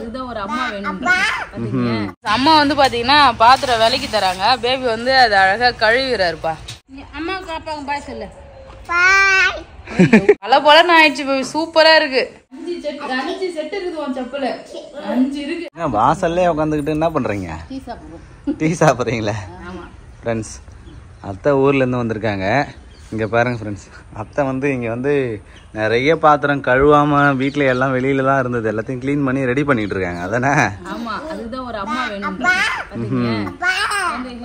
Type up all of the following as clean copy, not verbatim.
அதுதான் ஒரு அம்மா வேணும். அம்மா வந்து பாத்தீங்கன்னா பாத்திரம் விலைக்கு தராங்க. பேபி வந்து அது அழகா கழுவிறாருப்பா. அம்மா காப்பாங்க பாய் சொல்லு. பல போல ஆயிடுச்சு பேபி. சூப்பரா இருக்கு. 5 செட் இருக்குது உன் செப்பல. 5 இருக்கு. வாசல்லே உட்காந்துக்கிட்டு என்ன பண்றீங்க? டீ சாப்பிட்றீங்களா? ஃப்ரெண்ட்ஸ், அத்தை ஊர்லேருந்து வந்திருக்காங்க. இங்கே பாருங்கள் ஃப்ரெண்ட்ஸ், அத்தை வந்து இங்கே வந்து நிறைய பாத்திரம் கழுவாமல் வீட்டில் எல்லாம் வெளியில தான் இருந்தது. எல்லாத்தையும் க்ளீன் பண்ணி ரெடி பண்ணிட்டு இருக்காங்க. அதானே? ஆமாம், அதுதான் ஒரு அம்மா வேணும்.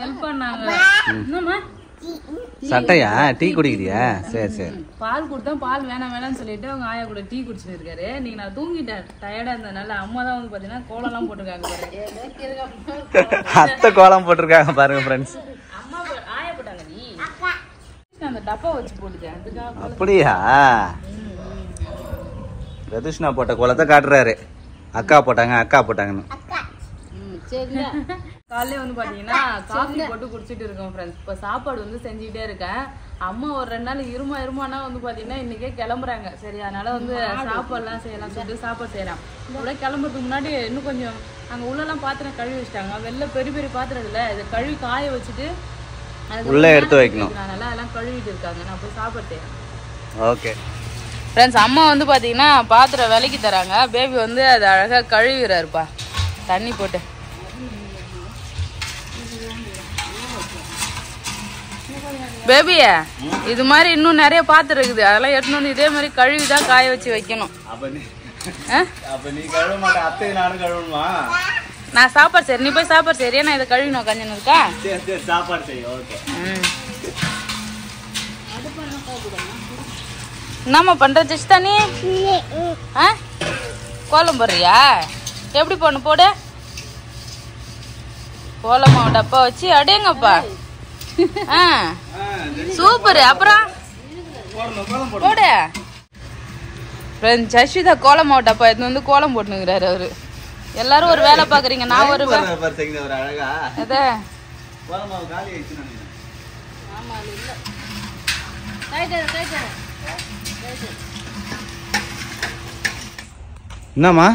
ஹெல்ப் பண்ணாங்க. சட்டையா? டீ குடிக்கிறியா? சரி சரி. பால் கொடுத்தா பால் வேணாம் வேணாம்னு சொல்லிட்டு அவங்க ஆயா கூட டீ குடிச்சுட்டு இருக்காரு. நீங்க நான் தூங்கிட்டேன், டயர்டா இருந்ததுனால. அம்மா தான் வந்து பாத்தீங்கன்னா கோலம்லாம் போட்டிருக்காங்க. அத்தை கோலம் போட்டிருக்காங்க பாருங்க ஃப்ரெண்ட்ஸ். அம்மா ஆயா போட்டாங்க. நீ அந்த டப்பா வச்சு போட்டுட்டேன். அதுக்காக. அப்படியா? ரதுஷ்ணா போட்ட கோலத்தை காட்டுறாரு. அக்கா போட்டாங்க அக்கா போட்டாங்கன்னு. காலையில வந்து பாத்தீங்கன்னா காஃபி போட்டு குடிச்சிட்டு இருக்கோம் ஃப்ரெண்ட்ஸ். இப்போ சாப்பாடு வந்து செஞ்சுக்கிட்டே இருக்கேன். அம்மா ஒரு 2 நாள் இருமானா வந்து பாத்தீங்கன்னா இன்னைக்கே கிளம்புறாங்க. சரி, அதனால வந்து சாப்பாடுலாம் செய்யலாம் சொல்லிட்டு சாப்பாடு செய்யறான். இவ்வளோ கிளம்புறதுக்கு முன்னாடி இன்னும் கொஞ்சம் அங்கே உள்ளெல்லாம் பாத்திரம் கழுவி வச்சுட்டாங்க. வெளில பெரிய பெரிய பாத்திரம் இல்லை, இதை கழுவி காய வச்சுட்டு உள்ள எடுத்து வைக்கணும். அதனால அதெல்லாம் கழுவிட்டு இருக்காங்க. நான் போய் சாப்பாடு செய்யறேன். ஓகே ஃப்ரெண்ட்ஸ், அம்மா வந்து பாத்தீங்கன்னா பாத்திரம் விலைக்கு தராங்க. பேபி வந்து அது அழகா கழுவிறாருப்பா தண்ணி போட்டு. பேபிய இது மாதிரி இன்னும் நிறைய பாத்திரம் இருக்குது. அதெல்லாம் எடுத்துன்னு வந்து இதே மாதிரி கழுவிதான் காய வச்சு வைக்கணும். நான் சாப்பாடு சரி, நீ போய் சாப்பாடு சரியா? நான் இதை கழுவினோம் கஞ்சன் இருக்கா? என்னம்மா பண்ற ஜெஸ்தா நீ? கோலம் போடுறியா? எப்படி போடணும்? போடு. கோலமா டப்பா வச்சு அடேங்கப்பா. சூப்பர். அப்புறம் போடு. சஷ்விதா கோலம் டப்பா எடுத்து வந்து கோலம் போட்டுனுங்கிறாரு அவரு. எல்லாரும் ஒரு வேலை பாக்குறீங்க, நான் ஒரு என்னம்மா?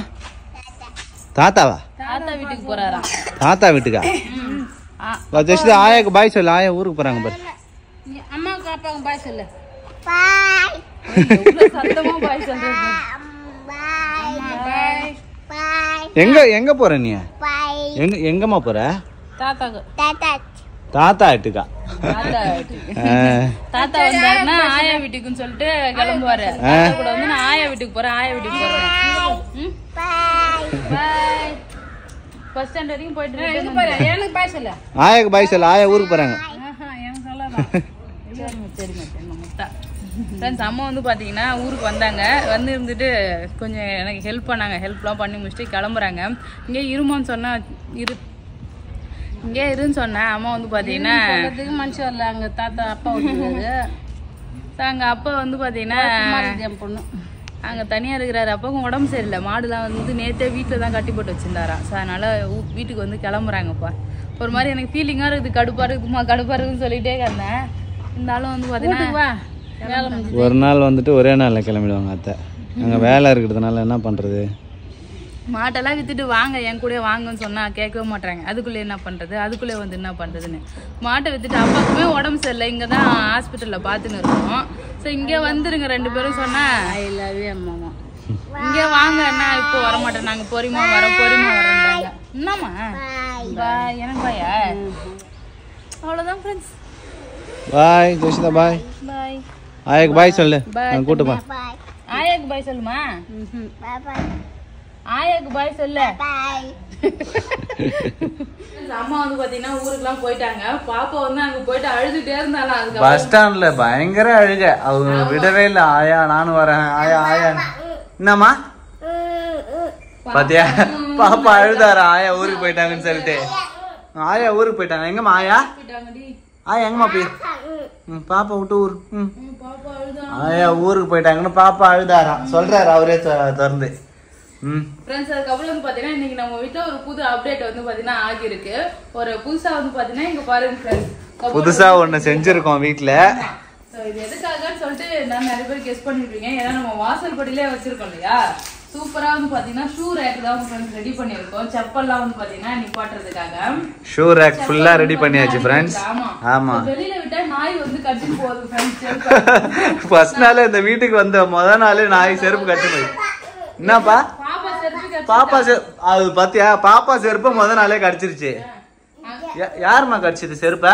தாத்தாவா? தாத்தா வீட்டுக்கு போறாராம். தாத்தா வீட்டுக்கா? ஜஸ்ட் ஆயாக்கு பாய் சொல்லு. ஆயா ஊருக்கு போறாங்க பாரு. அம்மா காப்பாங்க பாய் சொல்லு. சத்தமா பாய் சொல்றது. எங்க எங்க போற நீ? எங்கம்மா போற? தாத்தா வீட்டுக்கா? தாத்தா வந்தாருன்னா ஆயா வீட்டுக்குன்னு சொல்லிட்டு கிளம்புவாரு. கூட வந்து நான் ஆயா வீட்டுக்கு போறேன், ஆயா வீட்டுக்கு போறேன். பஸ் ஸ்டாண்ட் வரைக்கும் போயிட்டு எனக்கு பாய் சொல்லு. ஆயாக்கு பாய் சொல்லு. ஆயா ஊருக்கு போறாங்க. எனக்கு சொல்லலாம். சரிங்க முத்தா. ஃப்ரெண்ட்ஸ், அம்மா வந்து பார்த்தீங்கன்னா ஊருக்கு வந்தாங்க. வந்து இருந்துட்டு கொஞ்சம் எனக்கு ஹெல்ப் பண்ணாங்க. ஹெல்ப்லாம் பண்ணி முடிச்சுட்டு கிளம்புறாங்க. இங்கே இருமான்னு சொன்னால் இங்கே இருன்னு சொன்னேன். அம்மா வந்து பார்த்தீங்கன்னா மனுஷன் வரல. அங்கே தாத்தா அப்பா விட்டுருக்காரு. அங்கே அப்பா வந்து பார்த்தீங்கன்னா என் பொண்ணு அங்கே தனியாக இருக்கிறாரு. அப்பாவுக்கும் உடம்பு சரியில்லை. மாடுலாம் வந்து நேற்றே வீட்டில் தான் கட்டி போட்டு வச்சுருந்தாராம். ஸோ அதனால் வீட்டுக்கு வந்து கிளம்புறாங்கப்பா. ஒரு மாதிரி எனக்கு ஃபீலிங்காக இருக்குது. கடுப்பாக இருக்குதுமா கடுப்பாக இருக்குதுன்னு சொல்லிகிட்டே இருந்தேன். இருந்தாலும் வந்து பார்த்தீங்கன்னா ஒரு நாள் வந்துட்டு ஒரே நாளில் கிளம்பிடுவாங்க அத்தை. அங்கே வேலை இருக்கிறதுனால என்ன பண்ணுறது? மாட்டெல்லாம் வித்துட்டு வாங்க என் கூட வாங்கன்னு சொன்னால் கேட்கவே மாட்டாங்க. அதுக்குள்ளே என்ன பண்ணுறது, அதுக்குள்ளே வந்து என்ன பண்ணுறதுன்னு மாட்டை வித்துட்டு அப்பாவுக்குமே உடம்பு சரியில்லை. இங்கே தான் ஹாஸ்பிட்டலில் பார்த்துன்னு இருக்கோம். ஸோ இங்கே வந்துருங்க 2 பேரும் சொன்னால் எல்லாவே அம்மாமா இங்கே வாங்கன்னா இப்போ வரமாட்டேன். நாங்கள் பொறிமா வரேன்றாங்க. என்னம்மா பாய்? எனக்கு பாயா? அவ்வளோதான் ஃப்ரெண்ட்ஸ். பாய் ஜெஷிதா. பாய் பாய். ஆயாக்கு பாய் சொல்லு. கூட்டுப்பா. ஆயாக்கு பாய் சொல்லுமா? ஆயாக்கு பாய் சொல்லு. அம்மா வந்து பாத்தீங்கன்னா ஊருக்குலாம் போயிட்டாங்க. பாப்பா வந்து அங்க போயிட்டு அழுதுட்டே இருந்தாலும் பஸ் ஸ்டாண்ட்ல பயங்கர அழுக. அவங்க விடவே இல்லை. ஆயா நானும் வரேன், ஆயா ஆயா. என்னம்மா பாத்தியா? பாப்பா அழுதாரா ஆயா ஊருக்கு போயிட்டாங்கன்னு சொல்லிட்டு. ஆயா ஊருக்கு போயிட்டாங்க. எங்கம்மா ஆயா? ஆயா எங்கம்மா போய்? பாப்பா விட்டு ஊரு. ஆயா ஊருக்கு போயிட்டாங்கன்னு பாப்பா அழுதாராம் சொல்றாரு அவரே திறந்து. ஃப்ரெண்ட்ஸ், அதுக்கப்புறம் வந்து பாத்தீங்கன்னா இன்னைக்கு நம்ம வீட்டுல ஒரு புது அப்டேட் வந்து பாத்தீங்கன்னா ஆகிருக்கு. ஒரு புதுசா வந்து பாத்தீங்கன்னா இங்க பாருங்க ஃப்ரெண்ட்ஸ், புதுசா ஒண்ணு செஞ்சிருக்கோம் வீட்டுல. இது எதுக்காகன்னு சொல்லிட்டு நான் நிறைய பேர் கெஸ் பண்ணிருப்பீங்க. ஏன்னா நம்ம வாசல் படியிலே வச்சிருக்கோம் இல்லையா? சூப்பரா வந்து பாத்தீங்கன்னா ஷூ ரேக் தான் ஃப்ரெண்ட்ஸ் ரெடி பண்ணிருக்கோம். செப்பல்லாம் வந்து பாத்தீங்கன்னா நிப்பாட்டுறதுக்காக ஷூ ரேக் ஃபுல்லா ரெடி பண்ணியாச்சு ஃப்ரெண்ட்ஸ். ஆமா வெளியில விட்டா நாய் வந்து கட்டிட்டு போகுது ஃப்ரெண்ட்ஸ். ஃபர்ஸ்ட் நாள் இந்த வீட்டுக்கு வந்த முத நாளே நாய் செருப்பு கட்டி போய் என்னப்பா பாப்பா செருப்பு பாப்பா அது பாத்தியா பாப்பா செருப்பு முத நாளே கடிச்சிருச்சு. யாருமா கடிச்சது செருப்ப?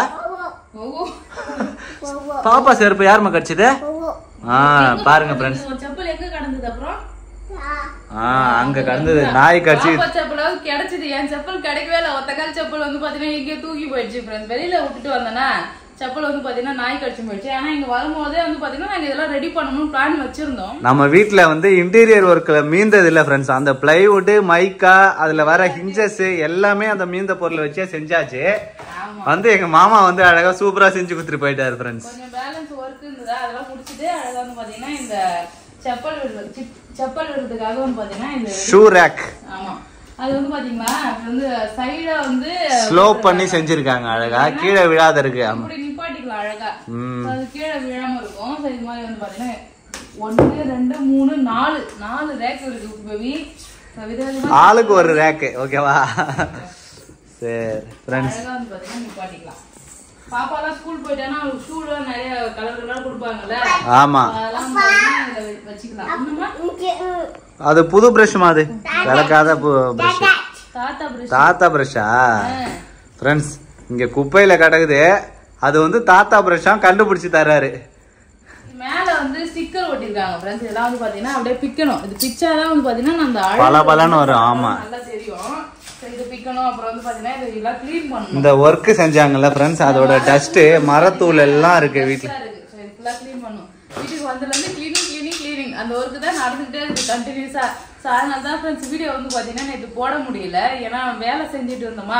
பாப்பா செருப்பு யாருமா கடிச்சது? பாருங்க ஃப்ரெண்ட்ஸ். செப்பல் எங்க கடந்தது அப்புறம்? அங்க கடந்தது நாய் கடிச்சு. செப்பல் கிடைச்சது. என் செப்பல் கிடைக்கவே இல்லை. ஒத்த கால் செப்பல் வந்து பாத்தீங்கன்னா எங்கேயோ தூக்கி போயிடுச்சு ஃப்ரெண்ட்ஸ். வெளியில விட்டுட்டு வந்தேன்னா செப்பல் வந்து பாத்தீங்கன்னா நாய் கடிச்சு போயிடுச்சு. ஆனா இங்க வரும்போதே வந்து பாத்தீங்கன்னா நாங்க இதெல்லாம் ரெடி பண்ணணும்னு பிளான் வச்சிருந்தோம். நம்ம வீட்டுல வந்து இன்டீரியர் ஒர்க்ல மீந்தது இல்ல ஃப்ரெண்ட்ஸ். அந்த பிளைவுட் மைக்கா அதுல வர ஹிஞ்சஸ் எல்லாமே அந்த மீந்த பொருளை வச்சே செஞ்சாச்சு. வந்து எங்க மாமா வந்து அழகா சூப்பரா செஞ்சு கொடுத்துட்டு போயிட்டாரு ஃப்ரெண்ட்ஸ். கொஞ்சம் பேலன்ஸ் ஒர்க் இருந்ததா அதெல்லாம் முடிச்சுட்டு அழகா வந்து பாத்தீங்கன்னா இந்த செப்பல் விடுறதுக்காக வந்து பாத்தீங்கன்னா இந்த ஷூ ரேக். ஆமா அது வந்து பாத்தீங்களா வந்து சைடா வந்து ஸ்லோப் பண்ணி செஞ்சிருக்காங்க அழகா. கீழே விழாத இருக்கு. அப்படி நிப்பாட்டிக்கலாம் அழகா. அது கீழே விழாம இருக்கும். இது மாதிரி வந்து பாத்தீங்கன்னா 1 2 3 4 ரேக் இருக்கு பேபி. ஆளுக்கு ஒரு ரேக் ஓகேவா? சரி ஃப்ரெண்ட்ஸ் அழகா வந்து பாத்தீங்கன்னா நிப்பாட்டிக்கலாம். பாப்பாலாம் ஸ்கூல் போயிட்டானா அவங்களுக்கு ஷூல நிறைய கலர்லாம் கொடுப்பாங்கல்ல. ஆமா அதெல்லாம் வச்சுக்கலாம். அது புது பிரஷ் மாதிரி விளக்காத பிரஷ். தாத்தா பிரஷா ஃப்ரெண்ட்ஸ்? இங்க குப்பையில கிடக்குது. அது வந்து தாத்தா பிரஷா கண்டுபிடிச்சு தர்றாரு. மேல வந்து ஸ்டிக்கர் ஒட்டிருக்காங்க ஃப்ரெண்ட்ஸ். இதெல்லாம் வந்து பாத்தீங்கன்னா அப்படியே பிக்கணும். இது பிச்சாதான் வந்து பாத்தீங்கன்னா அந்த பலபலன்னு வரும். ஆமா நல்லா தெரியும். இது பிக்கணும். அப்புறம் வந்து பாத்தீங்கன்னா இதெல்லாம் க்ளீன் பண்ணனும். இந்த வர்க் செஞ்சாங்கல்ல ஃப்ரெண்ட்ஸ் அதோட டஸ்ட் மரத்தூள் எல்லாம் இருக்கு வீட்ல. ஃபுல்லா க்ளீன் பண்ணனும். வீட்டுக்கு வந்ததுல இருந்து க்ளீனிங் அந்த வர்க் தான் நடந்துட்டே இருக்கு கண்டினியூஸா. சோ அதனால தான் ஃப்ரெண்ட்ஸ் வீடியோ வந்து பாத்தீங்கன்னா நேத்து போட முடியல. ஏன்னா வேலை செஞ்சுட்டு இருந்தோமா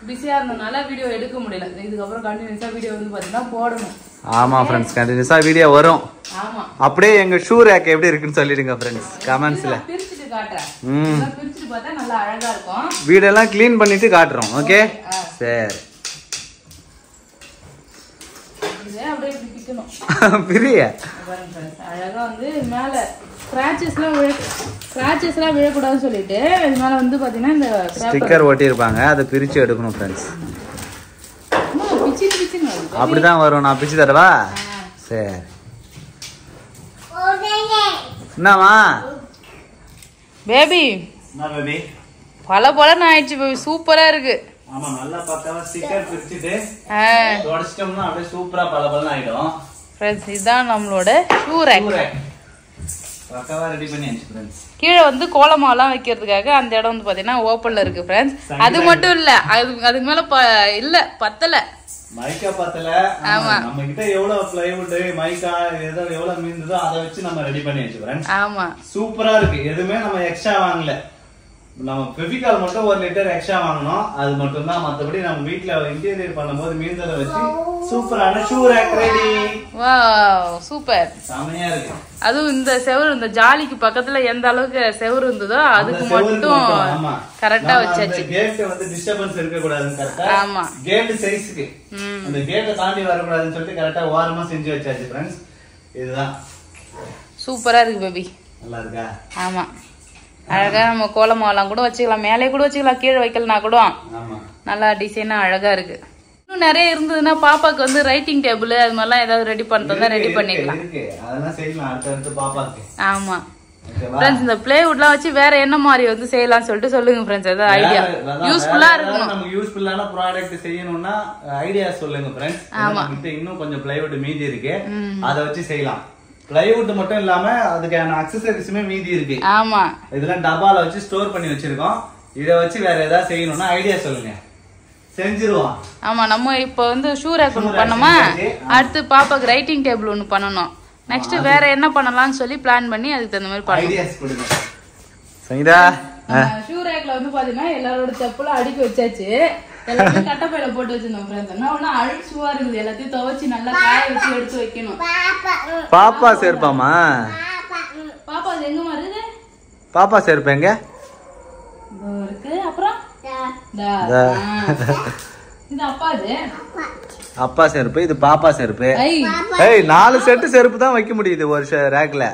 பிஸியா இருந்தனால வீடியோ எடுக்க முடியல. இதுக்கப்புறம் கண்டினியூஸா வீடியோ வந்து பாத்தீங்கன்னா போடணும். ஆமா ஃப்ரெண்ட்ஸ் கண்டினியூஸா வீடியோ வரும். ஆமா அப்படியே எங்க ஷூ ரேக் எப்படி இருக்குன்னு சொல்லிடுங்க ஃப்ரெண்ட்ஸ் கமெண்ட்ஸ்ல. பிரிச்சிட்டு காட்டுறேன். பிரிச்சிட்டு பார்த்தா நல்லா அழகா இருக்கும். வீடெல்லாம் க்ளீன் பண்ணிட்டு காட்டுறோம். ஓகே சரி. இது அப்படியே பிரிக்கணும். பிரிய அழகா வந்து மேல ஸ்கிராச்சஸ்லாம் விழக்கூடாதுன்னு சொல்லிட்டு இது மேல வந்து பாத்தீங்கன்னா இந்த ஸ்டிக்கர் ஒட்டி இருப்பாங்க. அதை பிரிச்சு எடுக்கணும் ஃப்ரெண்ட்ஸ். அப்படிதான் வரும். நான் பிச்சு தரவா? சரி என்னமா பேபி? பல ஆயிடுச்சு பேபி. சூப்பரா இருக்கு. ஆமா நல்லா பக்காவா ஸ்டிக்கர் பிரிச்சிட்டு தொடச்சிட்டோம்னா அப்படியே சூப்பரா பலபலன்னு ஆயிடும். ஃப்ரெண்ட்ஸ் இதான் நம்மளோட ஷூ ரேக். பக்காவா ரெடி பண்ணியாச்சு ஃப்ரெண்ட்ஸ். கீழே வந்து கோலமாலாம் வைக்கிறதுக்காக அந்த இடம் வந்து பாத்தீங்கன்னா ஓப்பன்ல இருக்கு ஃப்ரெண்ட்ஸ். அது மட்டும் இல்ல அதுக்கு மேல இல்ல பத்தல மைக்கா பத்தல. நம்ம கிட்ட எவ்வளவு பிளைவுட் மைக்கா எவ்வளவு மீந்ததோ அதை வச்சு நம்ம ரெடி பண்ணியாச்சு ஃப்ரெண்ட்ஸ். ஆமா சூப்பரா இருக்கு. எதுவுமே நம்ம எக்ஸ்ட்ரா வாங்கல. நம்ம ஃபெவிகால் மட்டும் 1 லிட்டர் எக்ஸ்ட்ரா வாங்கணும். அது மட்டும் தான். மத்தபடி நம்ம வீட்ல இன்டீரியர் பண்ணும்போது மீந்தத வச்சு சூப்பரான shoe rack ready. Wow super. செமையா இருக்கு. அதுவும் இந்த செவுரு இந்த ஜாலிக்கு பக்கத்துல எந்த அளவுக்கு செவுரு இருந்ததோ அதுக்கு மட்டும் கரெக்டா வச்சாச்சு. கேட் வந்து டிஸ்டர்பன்ஸ் இருக்க கூடாதுன்னு கரெக்ட்டா. ஆமா கேட் சைஸ்க்கு அந்த கேட்ட தாண்டி வர கூடாதுன்னு சொல்லிட்டு கரெக்ட்டா ஓரமா செஞ்சு வச்சாச்சு फ्रेंड्स. இதுதான் சூப்பரா இருக்கு பேபி. நல்லா இருக்கா? ஆமா அழகா நம்ம கோலமாவெல்லாம் கூட வச்சுக்கலாம். மேலே கூட வச்சுக்கலாம். கீழே வைக்கலனா கூட நல்லா டிசைனா அழகா இருக்கு. இன்னும் நிறைய இருந்ததுன்னா பாப்பாக்கு வந்து ரைட்டிங் டேபிள் அது மாதிரிலாம் ஏதாவது ரெடி பண்றதா ரெடி பண்ணிக்கலாம். ஆமா ஃப்ரெண்ட்ஸ் இந்த பிளேவுட்லாம் வச்சு வேற என்ன மாதிரி வந்து செய்யலாம்னு சொல்லிட்டு சொல்லுங்க ஃப்ரெண்ட்ஸ். ஏதாவது ஐடியா யூஸ்ஃபுல்லா இருக்கணும். நமக்கு யூஸ்ஃபுல்லான ப்ராடக்ட் செய்யணும்னா ஐடியா சொல்லுங்க ஃப்ரெண்ட்ஸ். நமக்கு இன்னும் கொஞ்சம் பிளைவுட் மீதி இருக்கு. அதை வச்சு செய்யலாம். பிளைவுட் மட்டும் இல்லாம அதுக்கான அக்சசரிஸுமே மீதி இருக்கு. ஆமா இதெல்லாம் டப்பால வச்சு ஸ்டோர் பண்ணி வச்சிருக்கோம். இத வச்சு வேற ஏதாவது செய்யணும்னா ஐடியா சொல்லுங்க. செஞ்சிருவோம். ஆமா நம்ம இப்ப வந்து ஷூ ரேக் ஒன்னு பண்ணோமா அடுத்து பாப்பாக்கு ரைட்டிங் டேபிள் ஒன்னு பண்ணனும். நெக்ஸ்ட் வேற என்ன பண்ணலாம்னு சொல்லி பிளான் பண்ணி அதுக்கு தகுந்த மாதிரி பண்ணனும். ஐடியாஸ் கொடுங்க. சங்கீதா ஷூ ரேக்ல வந்து பாத்தீங்கன்னா எல்லாரோட செப்பலும் அடுக்கி வச்சாச்சு. எல்லாத்தையும் கட்டப்பையில போட்டு வச்சிருந்தோம் ஃப்ரெண்ட்ஸ். என்ன ஒண்ணு அழுக்கு ஷூவா இருக்குது. எல்லாத்தையும் துவைச்சு நல்லா காய வச்சு எடுத்து வைக்கணும். பாப்பா சேர்ப்பாமா? பாப்பா அது எங்க வருது? பாப்பா சேர்ப்பு எங்க இருக்கு? அப்புறம் இது அப்பாது. அப்பா செருப்பு. இது பாப்பா செருப்பு. ஏய் 4 செட் செருப்பு தான் வைக்க முடியுது ஒரு ரேக்ல.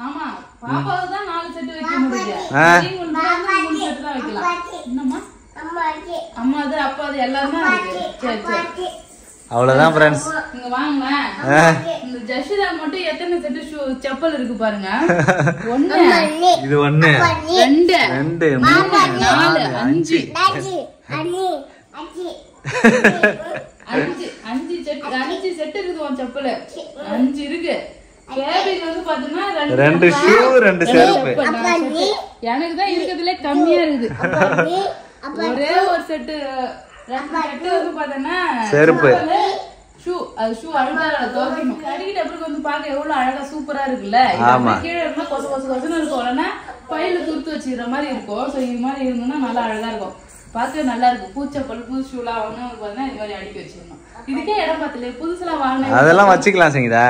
ஆமா பாப்பாவுக்கு தான் 4 செட் வைக்க முடியுது. தான் வைக்கலாம். என்னம்மா அம்மா அது அப்பா அது எல்லாமே இருக்கு. சரி சரி அவ்வளவுதான் ஃப்ரெண்ட்ஸ். இங்க வாங்க. இந்த ஜஷிதா மட்டும் எத்தனை செட் செப்பல் இருக்கு பாருங்க. 1 இது 1 2 2 3 4 5 5 செட் இருக்குது உன் செப்பல். 5 இருக்கு. கேபிக்கு வந்து பாத்தீங்கன்னா 2 ஷூ 2 செருப்பு. எனக்கு தான் இருக்கிறதுல கம்மியா இருக்குது. ஒரே ஒரு செட் 2 செட் வந்து பாத்தீங்கன்னா செருப்பு ஷூ. அது ஷூ அழுக்கால துவைக்கணும். கடிக்கிட்ட அப்புறம் வந்து பார்க்க எவ்வளவு அழகா சூப்பரா இருக்குல்ல. கீழே இருந்தா கொச கொச கொசன்னு இருக்கும். இல்லைன்னா பையில துருத்து வச்சுக்கிற மாதிரி இருக்கும். ஸோ இது மாதிரி இருந்தோம்னா நல்லா அழகா இருக்கும். பார்க்க நல்லா இருக்கும். பூச்சப்பல் புது ஷூலாம் வாங்கினா பார்த்தீங்கன்னா இது மாதிரி அடுக்கி வச்சிருந்தோம். இதுக்கே இடம் பார்த்துல புதுசுலாம் வாங்கினா அதெல்லாம் வச்சுக்கலாம் சங்கீதா.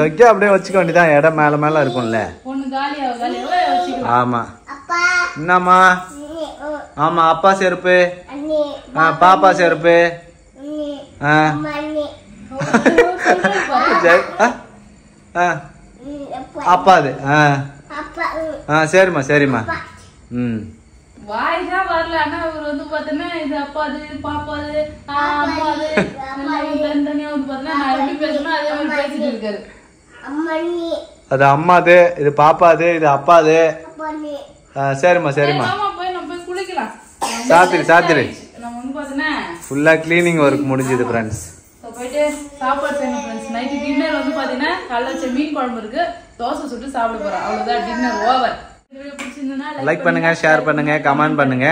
வைக்க அப்படியே வச்சுக்க வேண்டியதான். இடம் மேல மேல இருக்கும்ல. ஒண்ணு காலியாக வச்சுக்கலாம். ஆமா என்னம்மா? ஆமா அப்பா செருப்பு, பாப்பா செருப்பு, அப்பாது. சரிம்மா சரிம்மா. வாய்ஸா வரல. ஆனா அவர் வந்து பாத்தீங்கன்னா இது அப்பாது பாப்பாது அம்மாது தனித்தனியா வந்து பாத்தீங்கன்னா நான் எப்படி பேசணும் அதே மாதிரி பேசிட்டு இருக்காரு. அது அம்மாது, இது பாப்பாது, இது அப்பாது. சரிம்மா சரிம்மா. போய் நம்ம போய் குளிக்கலாம். சாத்திரு நம்ம வந்து பாத்தீங்கன்னா ஃபுல்லா கிளீனிங் ஒர்க் முடிஞ்சது ஃப்ரெண்ட்ஸ். போயிட்டு சாப்பாடு செய்யணும் ஃப்ரெண்ட்ஸ். நைட்டு டின்னர் வந்து பாத்தீங்கன்னா காலைல வச்ச மீன் குழம்பு இருக்கு. தோசை சுட்டு சாப்பிட போறோம். அவ்வளவுதான், டின்னர் ஓவர். பிடிச்சிருந்தா லைக் பண்ணுங்க, ஷேர் பண்ணுங்க, கமெண்ட் பண்ணுங்க.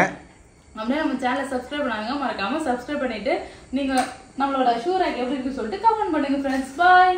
அப்படியே நம்ம சேனலை சப்ஸ்கிரைப் பண்ணாங்க. மறக்காம சப்ஸ்கிரைப் பண்ணிட்டு நீங்க நம்மளோட ஷூ ரேக் எப்படி இருக்குன்னு சொல்லிட்டு கமெண்ட் பண்ணுங்க ஃப்ரெண்ட்ஸ். பாய்.